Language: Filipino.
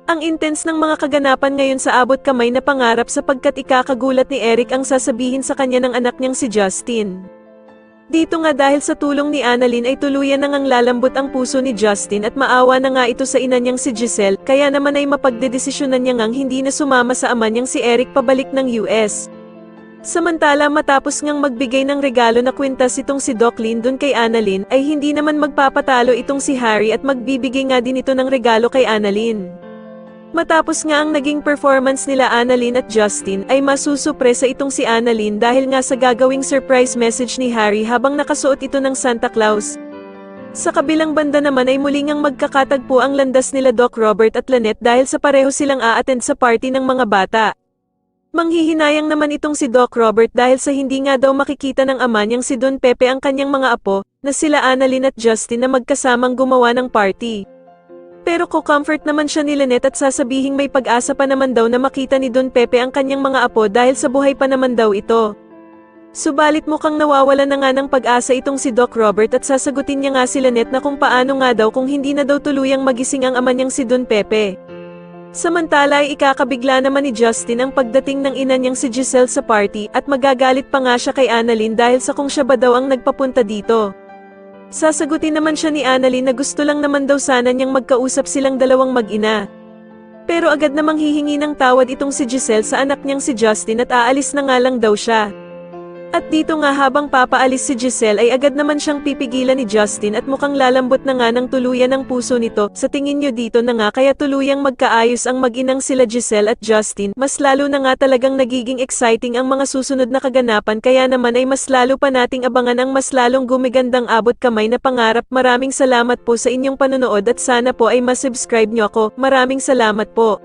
Ang intense ng mga kaganapan ngayon sa abot kamay na pangarap sapagkat ikakagulat ni Eric ang sasabihin sa kanya ng anak niyang si Justin. Dito nga dahil sa tulong ni Annalyn ay tuluyan nang lalambot ang puso ni Justin at maawa na nga ito sa ina niyang si Giselle, kaya naman ay mapagdedesisyonan niya ngang hindi na sumama sa ama niyang si Eric pabalik ng US. Samantala matapos ngang magbigay ng regalo na kwintas itong si Doc Lyndon kay Annalyn, ay hindi naman magpapatalo itong si Harry at magbibigay nga din ito ng regalo kay Annalyn. Matapos nga ang naging performance nila Annalyn at Justin, ay masusupresa itong si Annalyn dahil nga sa gagawing surprise message ni Harry habang nakasuot ito ng Santa Claus. Sa kabilang banda naman ay muli ngang magkakatagpo ang landas nila Doc Robert at Lynette dahil sa pareho silang a-attend sa party ng mga bata. Manghihinayang naman itong si Doc Robert dahil sa hindi nga daw makikita ng ama niyang si Don Pepe ang kanyang mga apo, na sila Annalyn at Justin na magkasamang gumawa ng party. Pero ko-comfort naman siya ni Lynette at sasabihing may pag-asa pa naman daw na makita ni Don Pepe ang kanyang mga apo dahil sa buhay pa naman daw ito. Subalit mukhang nawawala na nga ng pag-asa itong si Doc Robert at sasagutin niya nga si Lynette na kung paano nga daw kung hindi na daw tuluyang magising ang ama niyang si Don Pepe. Samantala ay ikakabigla naman ni Justin ang pagdating ng ina niyang si Giselle sa party at magagalit pa nga siya kay Annalyn dahil sa kung siya ba daw ang nagpapunta dito. Sasagutin naman siya ni Annalyn na gusto lang naman daw sana niyang magkausap silang dalawang mag-ina. Pero agad namang hihingi ng tawad itong si Giselle sa anak niyang si Justin at aalis na nga lang daw siya. At dito nga habang papaalis si Giselle ay agad naman siyang pipigilan ni Justin at mukhang lalambot na nga ng tuluyan ang puso nito. Sa tingin niyo dito na nga kaya tuluyang magkaayos ang mag-inang sila Giselle at Justin, mas lalo na nga talagang nagiging exciting ang mga susunod na kaganapan kaya naman ay mas lalo pa nating abangan ang mas lalong gumigandang abot kamay na pangarap. Maraming salamat po sa inyong panonood at sana po ay masubscribe niyo ako. Maraming salamat po.